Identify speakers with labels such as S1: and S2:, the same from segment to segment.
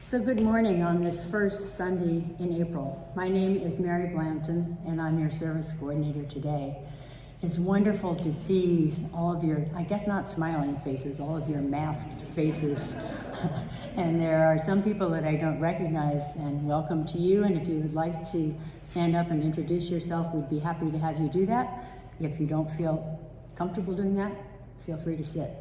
S1: So good morning on this first Sunday in April. My name is Mary Blampton and I'm your service coordinator today. It's wonderful to see all of your, I guess not smiling faces, all of your masked faces. And there are some people that I don't recognize, and welcome to you. And if you would like to stand up and introduce yourself, we'd be happy to have you do that. If you don't feel comfortable doing that, feel free to sit.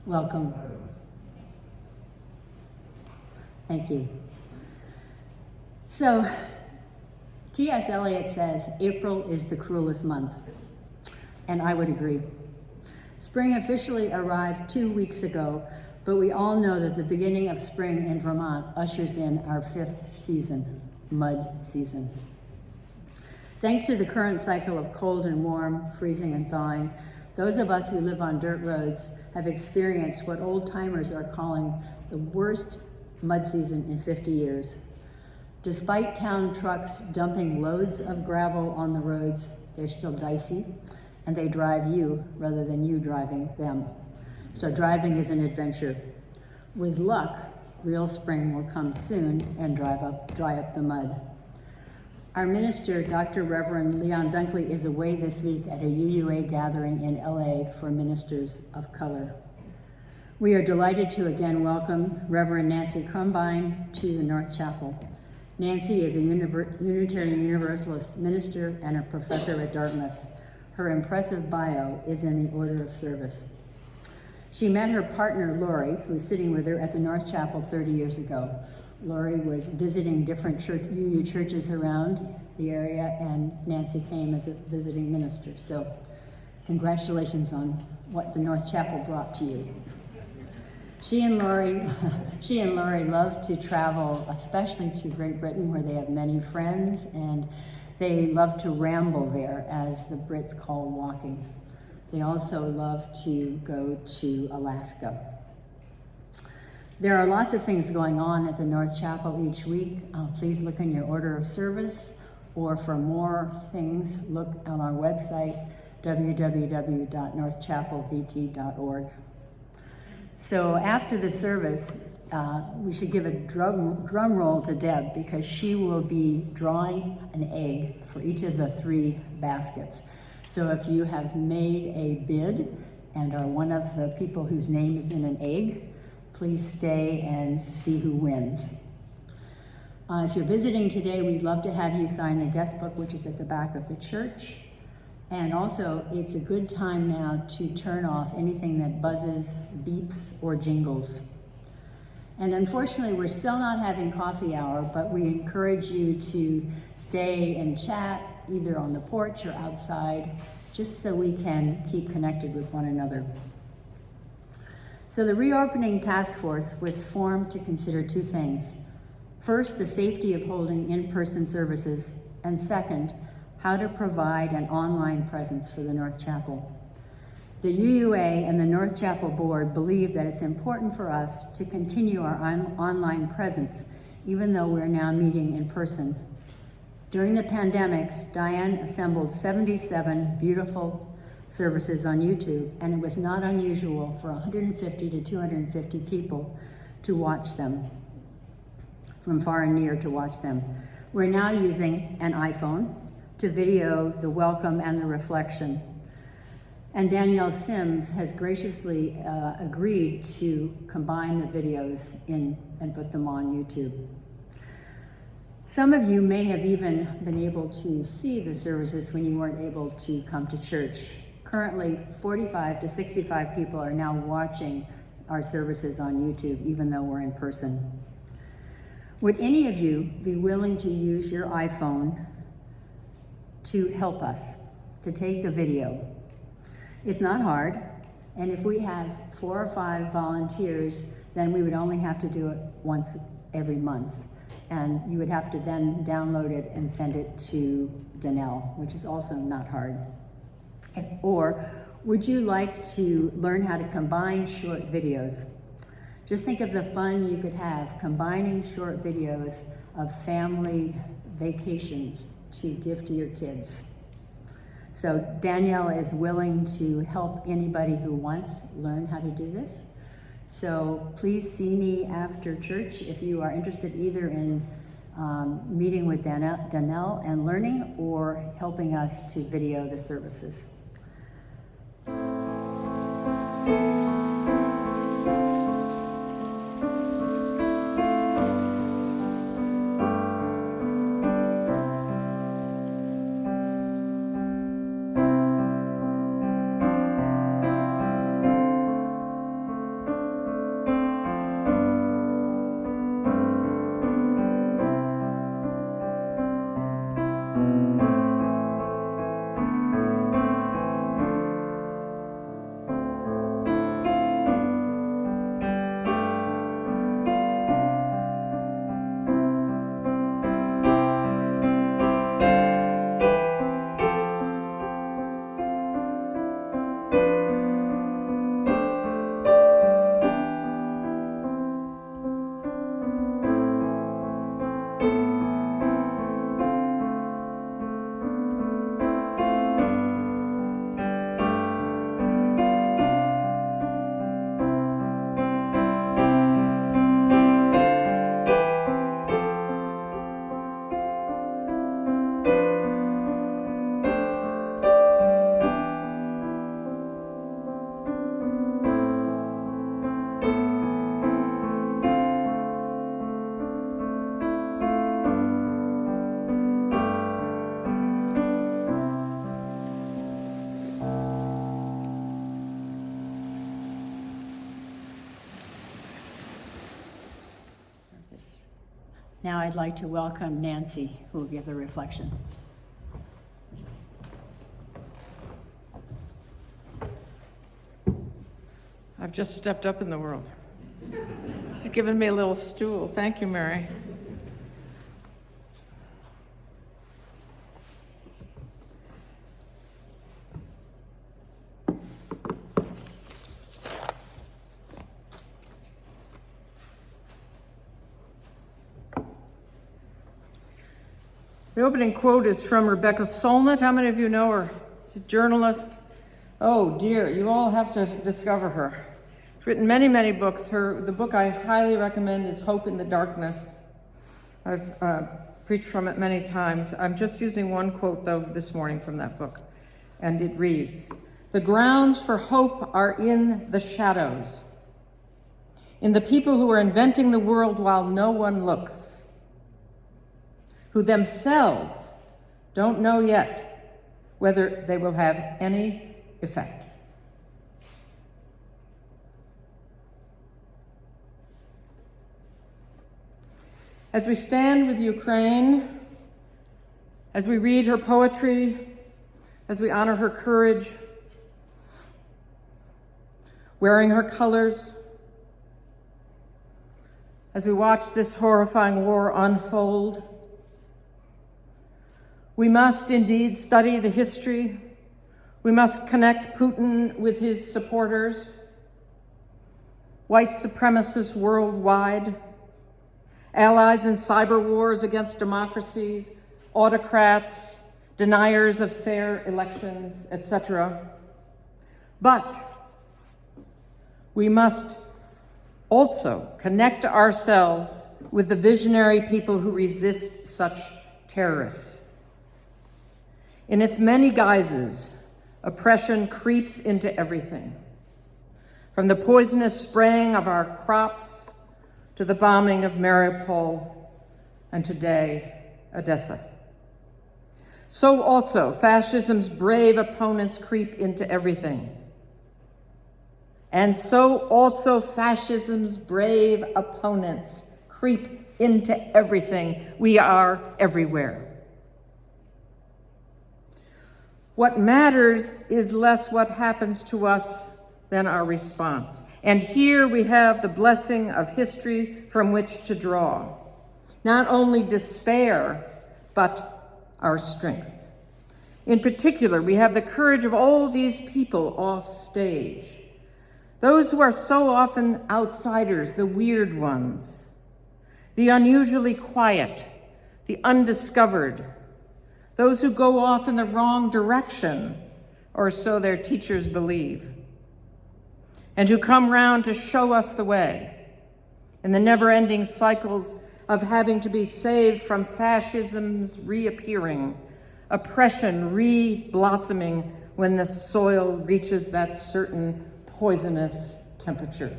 S1: Welcome. Thank you. So, T.S. Eliot says, April is the cruelest month. And I would agree. Spring officially arrived 2 weeks ago, but we all know that the beginning of spring in Vermont ushers in our 5th season, mud season. Thanks to the current cycle of cold and warm, freezing and thawing, those of us who live on dirt roads have experienced what old-timers are calling the worst mud season in 50 years. Despite town trucks dumping loads of gravel on the roads, they're still dicey, and they drive you rather than you driving them. So driving is an adventure. With luck, real spring will come soon and dry up the mud. Our minister, Dr. Reverend Leon Dunkley, is away this week at a UUA gathering in LA for ministers of color. We are delighted to again welcome Reverend Nancy Crumbine to the North Chapel. Nancy is a Unitarian Universalist minister and a professor at Dartmouth. Her impressive bio is in the order of service. She met her partner, Laurie, who's sitting with her at the North Chapel 30 years ago. Laurie was visiting different UU churches around the area, and Nancy came as a visiting minister. So congratulations on what the North Chapel brought to you. She and Laurie love to travel, especially to Great Britain, where they have many friends, and they love to ramble there, as the Brits call walking. They also love to go to Alaska. There are lots of things going on at the North Chapel each week. Please look in your order of service, or for more things, look on our website, www.northchapelvt.org. So after the service, we should give a drum roll to Deb, because she will be drawing an egg for each of the 3 baskets. So if you have made a bid and are one of the people whose name is in an egg, please stay and see who wins. If you're visiting today, we'd love to have you sign the guest book, which is at the back of the church. And also, it's a good time now to turn off anything that buzzes, beeps, or jingles. And unfortunately, we're still not having coffee hour, but we encourage you to stay and chat, either on the porch or outside, just so we can keep connected with one another. So the reopening task force was formed to consider 2 things. First, the safety of holding in-person services, and second, how to provide an online presence for the North Chapel. The UUA and the North Chapel Board believe that it's important for us to continue our online presence, even though we're now meeting in person. During the pandemic, Diane assembled 77 beautiful services on YouTube, and it was not unusual for 150 to 250 people to watch them, from far and near to watch them. We're now using an iPhone to video the welcome and the reflection. And Danielle Sims has graciously agreed to combine the videos and put them on YouTube. Some of you may have even been able to see the services when you weren't able to come to church. Currently, 45 to 65 people are now watching our services on YouTube, even though we're in person. Would any of you be willing to use your iPhone to help us, to take the video? It's not hard, and if we have 4 or 5 volunteers, then we would only have to do it once every month. And you would have to then download it and send it to Danelle, which is also not hard. Or would you like to learn how to combine short videos? Just think of the fun you could have combining short videos of family vacations to give to your kids. So Danielle is willing to help anybody who wants learn how to do this. So please see me after church if you are interested either in meeting with Danielle and learning, or helping us to video the services. Now I'd like to welcome Nancy, who will give the reflection.
S2: I've just stepped up in the world. She's given me a little stool. Thank you, Mary. The opening quote is from Rebecca Solnit. How many of you know her? She's a journalist. Oh dear, you all have to discover her. She's written many, many books. The book I highly recommend is Hope in the Darkness. I've preached from it many times. I'm just using one quote, though, this morning from that book. And it reads, "The grounds for hope are in the shadows, in the people who are inventing the world while no one looks, who themselves don't know yet whether they will have any effect." As we stand with Ukraine, as we read her poetry, as we honor her courage, wearing her colors, as we watch this horrifying war unfold, we must indeed study the history. We must connect Putin with his supporters, white supremacists worldwide, allies in cyber wars against democracies, autocrats, deniers of fair elections, etc. But we must also connect ourselves with the visionary people who resist such terrorists. In its many guises, oppression creeps into everything, from the poisonous spraying of our crops to the bombing of Mariupol and today, Odessa. So also, fascism's brave opponents creep into everything. And so also, fascism's brave opponents creep into everything. We are everywhere. What matters is less what happens to us than our response. And here we have the blessing of history from which to draw. Not only despair, but our strength. In particular, we have the courage of all these people off stage. Those who are so often outsiders, the weird ones, the unusually quiet, the undiscovered, those who go off in the wrong direction, or so their teachers believe, and who come round to show us the way in the never-ending cycles of having to be saved from fascism's reappearing, oppression re-blossoming when the soil reaches that certain poisonous temperature.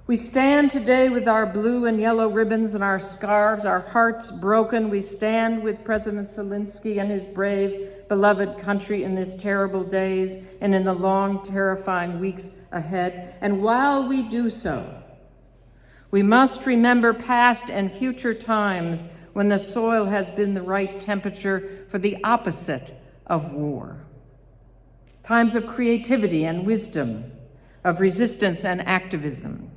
S2: We stand today with our blue and yellow ribbons and our scarves, our hearts broken. We stand with President Zelensky and his brave, beloved country in these terrible days and in the long, terrifying weeks ahead. And while we do so, we must remember past and future times when the soil has been the right temperature for the opposite of war. Times of creativity and wisdom, of resistance and activism.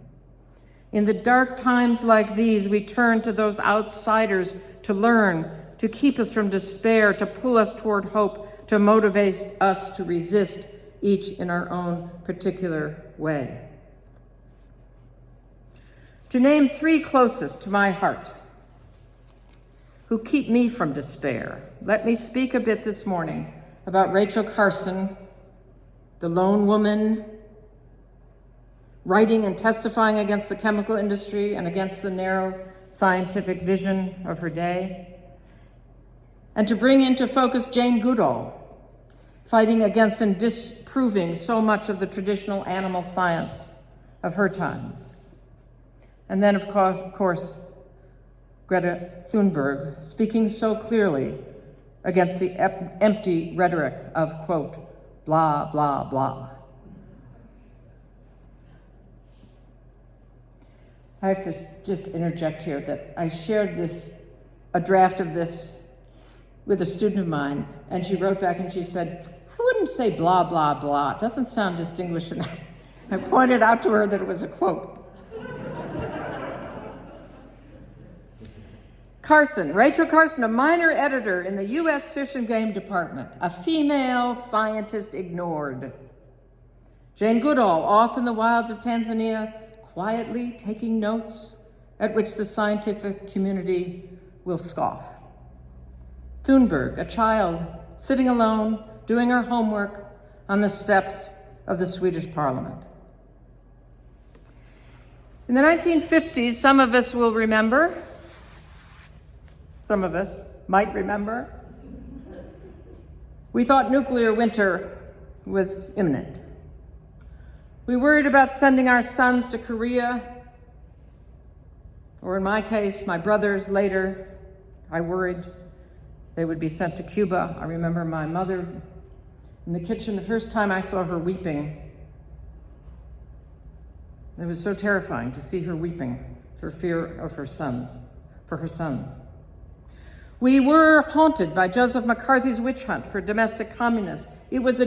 S2: In the dark times like these, we turn to those outsiders to learn, to keep us from despair, to pull us toward hope, to motivate us to resist, each in our own particular way. To name three closest to my heart, who keep me from despair, let me speak a bit this morning about Rachel Carson, the lone woman, writing and testifying against the chemical industry and against the narrow scientific vision of her day, and to bring into focus Jane Goodall, fighting against and disproving so much of the traditional animal science of her times. And then, of course, Greta Thunberg, speaking so clearly against the empty rhetoric of, quote, blah, blah, blah. I have to just interject here that I shared a draft of this with a student of mine, and she wrote back and she said, I wouldn't say blah, blah, blah. It doesn't sound distinguished enough. I pointed out to her that it was a quote. Carson, Rachel Carson, a minor editor in the U.S. Fish and Game Department, a female scientist ignored. Jane Goodall, off in the wilds of Tanzania, quietly taking notes at which the scientific community will scoff. Thunberg, a child sitting alone, doing her homework on the steps of the Swedish parliament. In the 1950s, some of us will remember, some of us might remember, we thought nuclear winter was imminent. We worried about sending our sons to Korea, or in my case, my brothers later, I worried they would be sent to Cuba. I remember my mother in the kitchen the first time I saw her weeping. It was so terrifying to see her weeping for fear of her sons, for her sons. We were haunted by Joseph McCarthy's witch hunt for domestic communists. It was the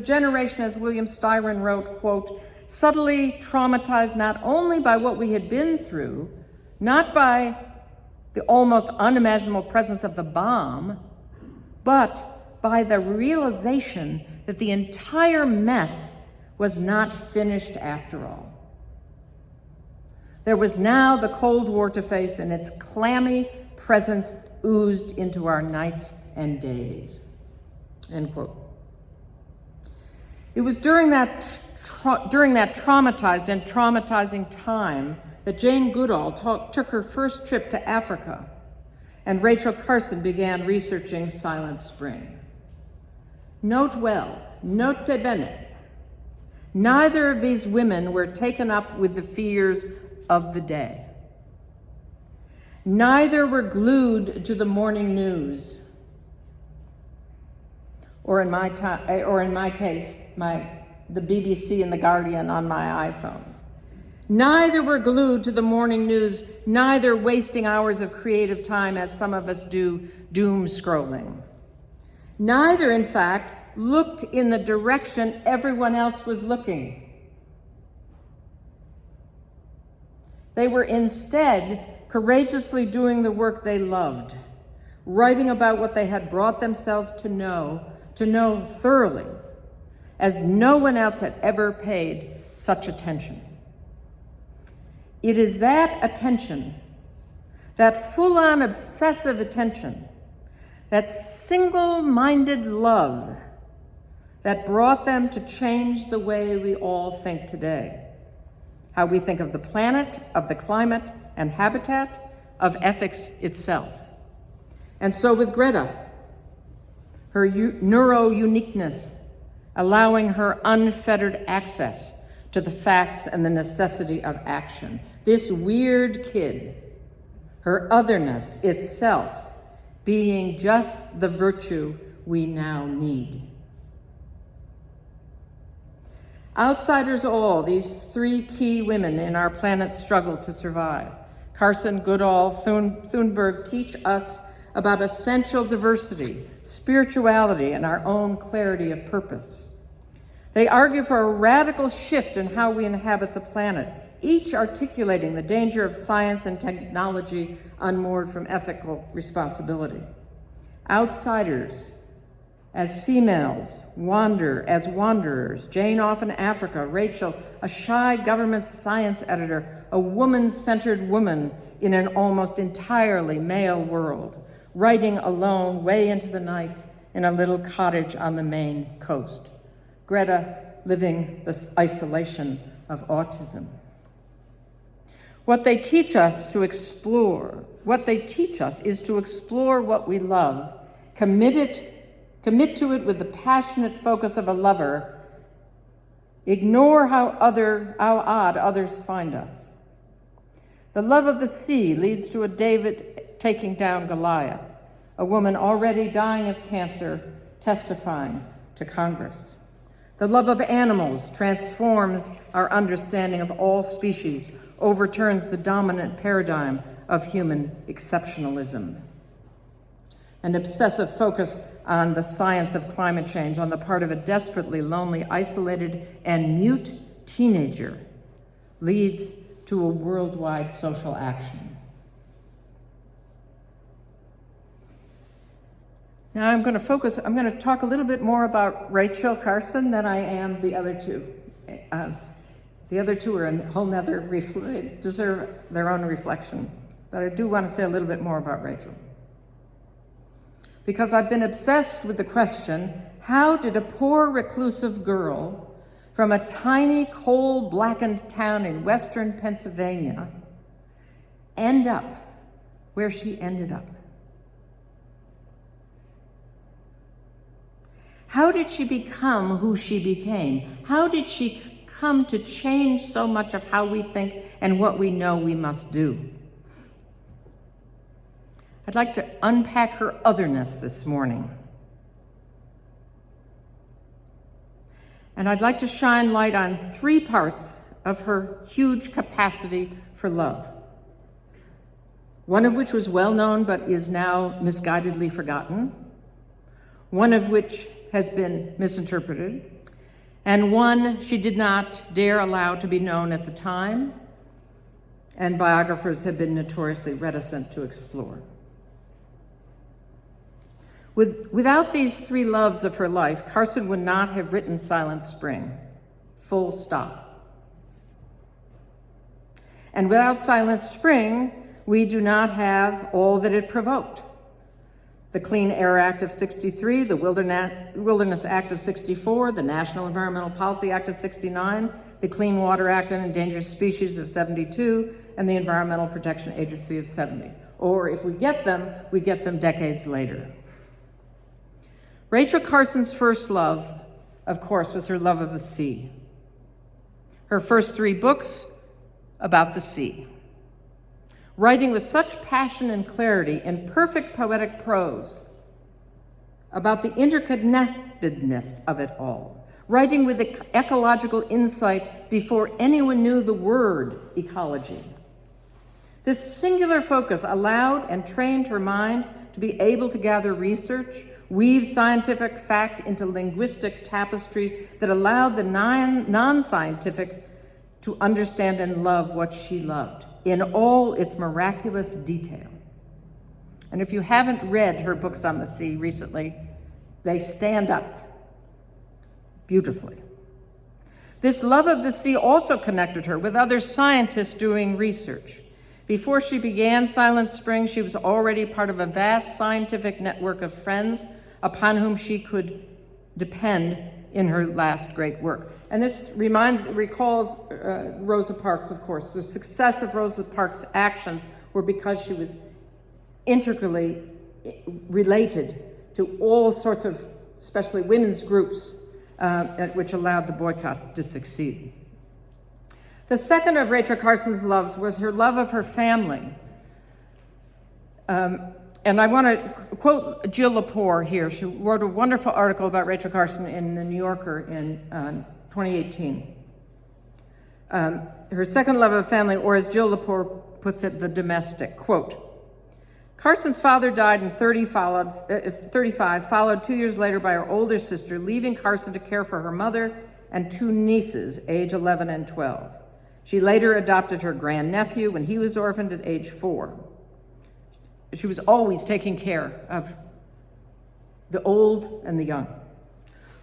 S2: generation, as William Styron wrote, quote, subtly traumatized not only by what we had been through, not by the almost unimaginable presence of the bomb, but by the realization that the entire mess was not finished after all. There was now the Cold War to face, and its clammy presence oozed into our nights and days, end quote. It was during that traumatized and traumatizing time that Jane Goodall took her first trip to Africa, and Rachel Carson began researching Silent Spring. Note well, note bene, neither of these women were taken up with the fears of the day. Neither were glued to the morning news, or in my case, the BBC and the Guardian on my iPhone. Neither were glued to the morning news, neither wasting hours of creative time as some of us do, doom scrolling. Neither, in fact, looked in the direction everyone else was looking. They were instead courageously doing the work they loved, writing about what they had brought themselves to know thoroughly, as no one else had ever paid such attention. It is that attention that full-on obsessive attention, that single-minded love that brought them to change the way we all think today. How we think of the planet, of the climate and habitat, of ethics itself. And so with Greta, her neuro-uniqueness, allowing her unfettered access to the facts and the necessity of action. This weird kid, her otherness itself, being just the virtue we now need. Outsiders all, these three key women in our planet's struggle to survive, Carson, Goodall, Thunberg, teach us about essential diversity, spirituality, and our own clarity of purpose. They argue for a radical shift in how we inhabit the planet, each articulating the danger of science and technology unmoored from ethical responsibility. Outsiders, as females, wander as wanderers. Jane off in Africa, Rachel, a shy government science editor, a woman-centered woman in an almost entirely male world, writing alone way into the night in a little cottage on the Maine coast. Greta living the isolation of autism. What they teach us is to explore what we love, commit to it with the passionate focus of a lover, ignore how odd others find us. The love of the sea leads to a David taking down Goliath, a woman already dying of cancer testifying to Congress. The love of animals transforms our understanding of all species, overturns the dominant paradigm of human exceptionalism. An obsessive focus on the science of climate change on the part of a desperately lonely, isolated, and mute teenager leads to a worldwide social action. Now I'm going to talk a little bit more about Rachel Carson than I am the other two. The other two are a whole nother, deserve their own reflection. But I do want to say a little bit more about Rachel. Because I've been obsessed with the question, how did a poor reclusive girl from a tiny coal-blackened town in western Pennsylvania end up where she ended up? How did she become who she became? How did she come to change so much of how we think and what we know we must do? I'd like to unpack her otherness this morning. And I'd like to shine light on three parts of her huge capacity for love. One of which was well known but is now misguidedly forgotten. One of which has been misinterpreted. And one she did not dare allow to be known at the time, and biographers have been notoriously reticent to explore. Without these three loves of her life, Carson would not have written Silent Spring, full stop. And without Silent Spring, we do not have all that it provoked. The Clean Air Act of '63, the Wilderness Act of '64, the National Environmental Policy Act of '69, the Clean Water Act on Endangered Species of '72, and the Environmental Protection Agency of '70. Or if we get them decades later. Rachel Carson's first love, of course, was her love of the sea. Her first three books about the sea. Writing with such passion and clarity in perfect poetic prose about the interconnectedness of it all. Writing with ecological insight before anyone knew the word ecology. This singular focus allowed and trained her mind to be able to gather research, weave scientific fact into linguistic tapestry that allowed the non-scientific to understand and love what she loved in all its miraculous detail. And if you haven't read her books on the sea recently, they stand up beautifully. This love of the sea also connected her with other scientists doing research. Before she began Silent Spring, she was already part of a vast scientific network of friends upon whom she could depend in her last great work. And this recalls Rosa Parks, of course. The success of Rosa Parks' actions were because she was integrally related to all sorts of, especially women's groups, which allowed the boycott to succeed. The second of Rachel Carson's loves was her love of her family. And I want to quote Jill Lepore here. She wrote a wonderful article about Rachel Carson in the New Yorker in 2018. Her second love of family, or as Jill Lepore puts it, the domestic. Quote, Carson's father died in 35, followed 2 years later by her older sister, leaving Carson to care for her mother and two nieces, age 11 and 12. She later adopted her grandnephew when he was orphaned at age 4. She was always taking care of the old and the young.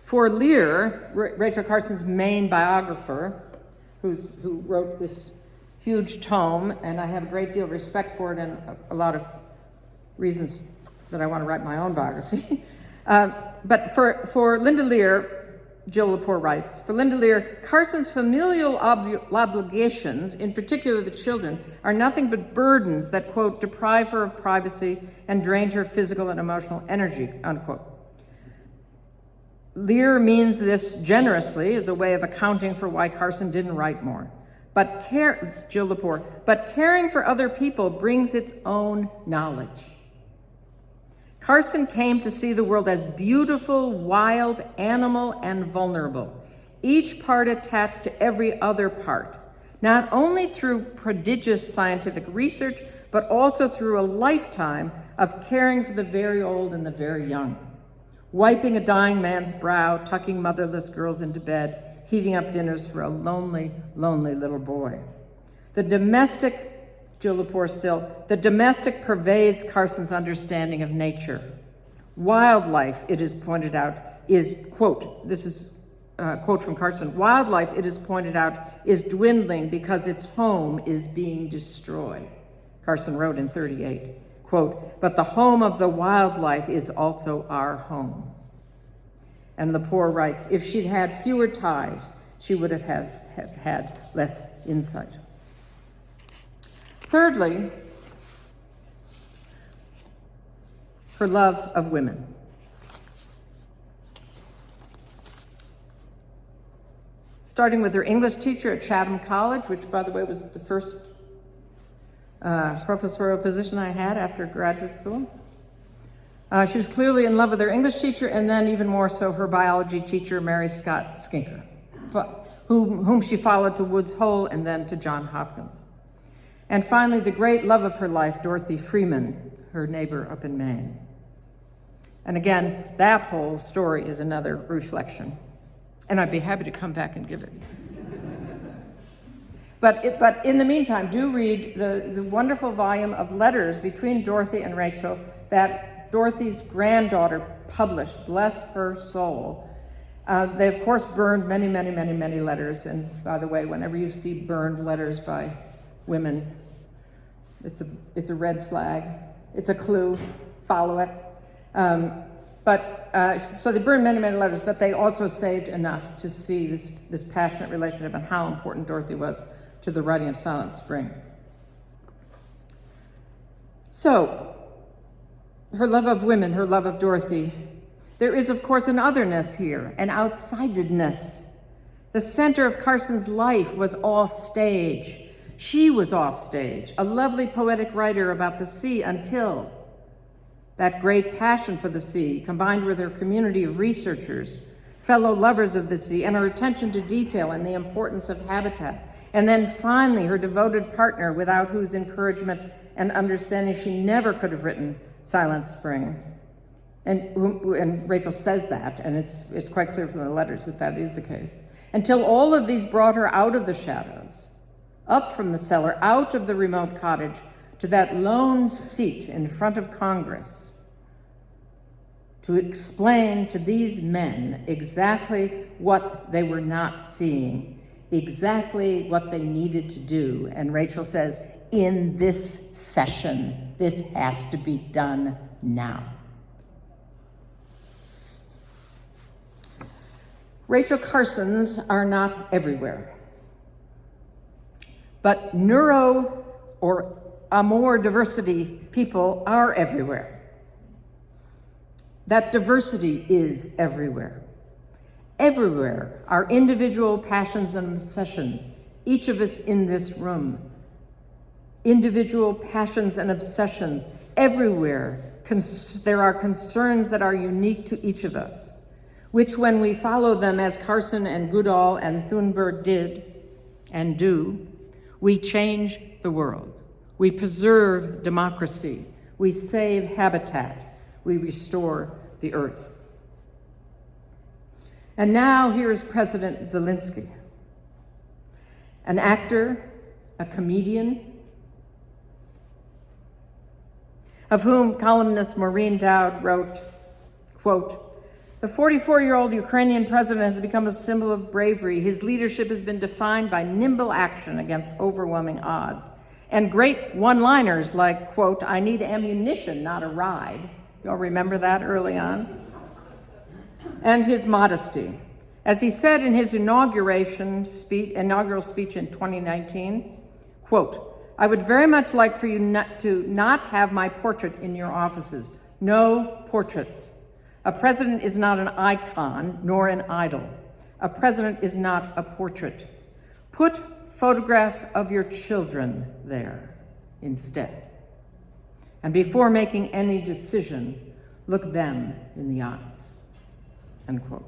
S2: For Lear, Rachel Carson's main biographer, who wrote this huge tome, and I have a great deal of respect for it and a lot of reasons that I want to write my own biography. But for Linda Lear, Jill Lepore writes, for Linda Lear, Carson's familial obligations, in particular the children, are nothing but burdens that, quote, deprive her of privacy and drain her physical and emotional energy, unquote. Lear means this generously as a way of accounting for why Carson didn't write more. Jill Lepore, but caring for other people brings its own knowledge. Carson came to see the world as beautiful, wild, animal, and vulnerable, each part attached to every other part, not only through prodigious scientific research, but also through a lifetime of caring for the very old and the very young, wiping a dying man's brow, tucking motherless girls into bed, heating up dinners for a lonely, lonely little boy. The domestic, Jill Lepore still, the domestic pervades Carson's understanding of nature. Wildlife, it is pointed out, is, quote, this is a quote from Carson, wildlife, it is pointed out, is dwindling because its home is being destroyed. Carson wrote in 38, quote, but the home of the wildlife is also our home. And Lepore writes, if she'd had fewer ties, she would have had less insight. Thirdly, her love of women. Starting with her English teacher at Chatham College, which, by the way, was the first professorial position I had after graduate school. She was clearly in love with her English teacher, and then even more so her biology teacher, Mary Scott Skinker, whom she followed to Woods Hole and then to Johns Hopkins. And finally, the great love of her life, Dorothy Freeman, her neighbor up in Maine. And again, that whole story is another reflection. And I'd be happy to come back and give it. But in the meantime, do read the wonderful volume of letters between Dorothy and Rachel that Dorothy's granddaughter published, bless her soul. They, of course, burned many, many, many, many letters. And by the way, whenever you see burned letters by women, it's a red flag. It's a clue. Follow it. So they burned many, many letters, but they also saved enough to see this passionate relationship and how important Dorothy was to the writing of Silent Spring. So, her love of women, her love of Dorothy. There is, of course, an otherness here, an outsidedness. The center of Carson's life was off stage. She was off stage, a lovely poetic writer about the sea until that great passion for the sea, combined with her community of researchers, fellow lovers of the sea, and her attention to detail and the importance of habitat. And then finally, her devoted partner, without whose encouragement and understanding she never could have written Silent Spring. And Rachel says that, and it's quite clear from the letters that is the case. Until all of these brought her out of the shadows, up from the cellar, out of the remote cottage, to that lone seat in front of Congress to explain to these men exactly what they were not seeing, exactly what they needed to do. And Rachel says,
S3: in this session. This has to be done now.
S2: Rachel Carsons are not everywhere, but neuro or amor diversity people are everywhere. That diversity is everywhere. Everywhere are individual passions and obsessions, each of us in this room. Individual passions and obsessions everywhere. There are concerns that are unique to each of us, which when we follow them as Carson and Goodall and Thunberg did and do, we change the world. We preserve democracy. We save habitat. We restore the earth. And now here is President Zelensky, an actor, a comedian, of whom columnist Maureen Dowd wrote, quote, "The 44-year-old Ukrainian president has become a symbol of bravery. His leadership has been defined by nimble action against overwhelming odds, and great one-liners like, quote, 'I need ammunition, not a ride.'" You all remember that early on? And his modesty. As he said in his inaugural speech in 2019, quote, "I would very much like for you not have my portrait in your offices. No portraits. A president is not an icon nor an idol. A president is not a portrait. Put photographs of your children there instead. And before making any decision, look them in the eyes." End quote.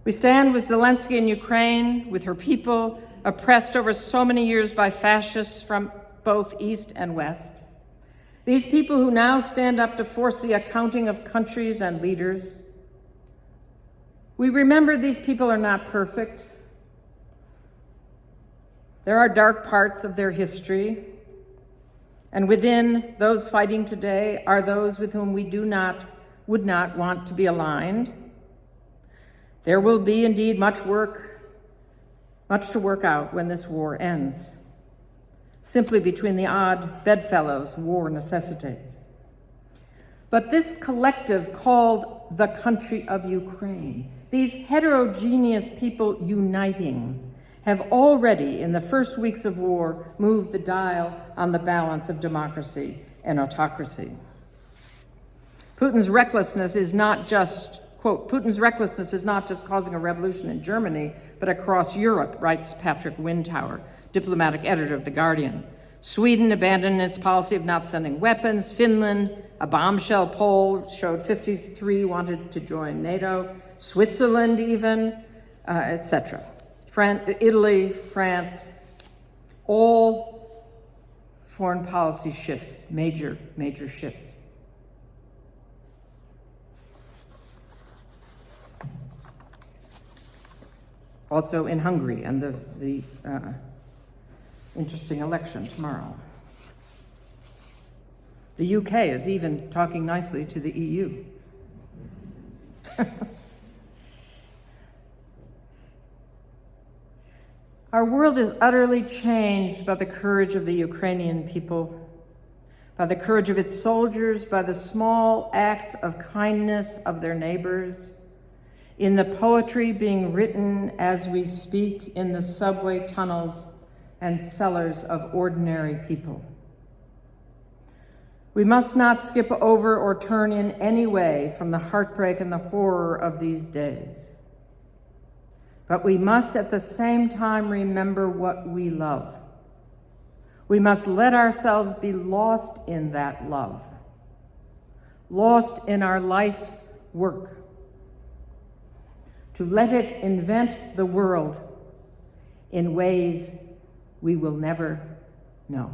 S2: We stand with Zelensky in Ukraine, with her people, oppressed over so many years by fascists from both East and West. These people who now stand up to force the accounting of countries and leaders. We remember these people are not perfect. There are dark parts of their history, and within those fighting today are those with whom we would not want to be aligned. There will be indeed much to work out when this war ends. Simply between the odd bedfellows war necessitates. But this collective called the country of Ukraine, these heterogeneous people uniting, have already, in the first weeks of war, moved the dial on the balance of democracy and autocracy. Putin's recklessness is not just, quote, "Putin's recklessness is not just causing a revolution in Germany, but across Europe," writes Patrick Windtower, diplomatic editor of The Guardian. Sweden abandoned its policy of not sending weapons. Finland, a bombshell poll showed 53 wanted to join NATO. Switzerland even, etc. Italy, France, all foreign policy shifts, major shifts. Also in Hungary and the interesting election tomorrow. The UK is even talking nicely to the EU. Our world is utterly changed by the courage of the Ukrainian people, by the courage of its soldiers, by the small acts of kindness of their neighbors, in the poetry being written as we speak in the subway tunnels and cellars of ordinary people. We must not skip over or turn in any way from the heartbreak and the horror of these days. But we must at the same time remember what we love. We must let ourselves be lost in that love, lost in our life's work, to let it invent the world in ways we will never know.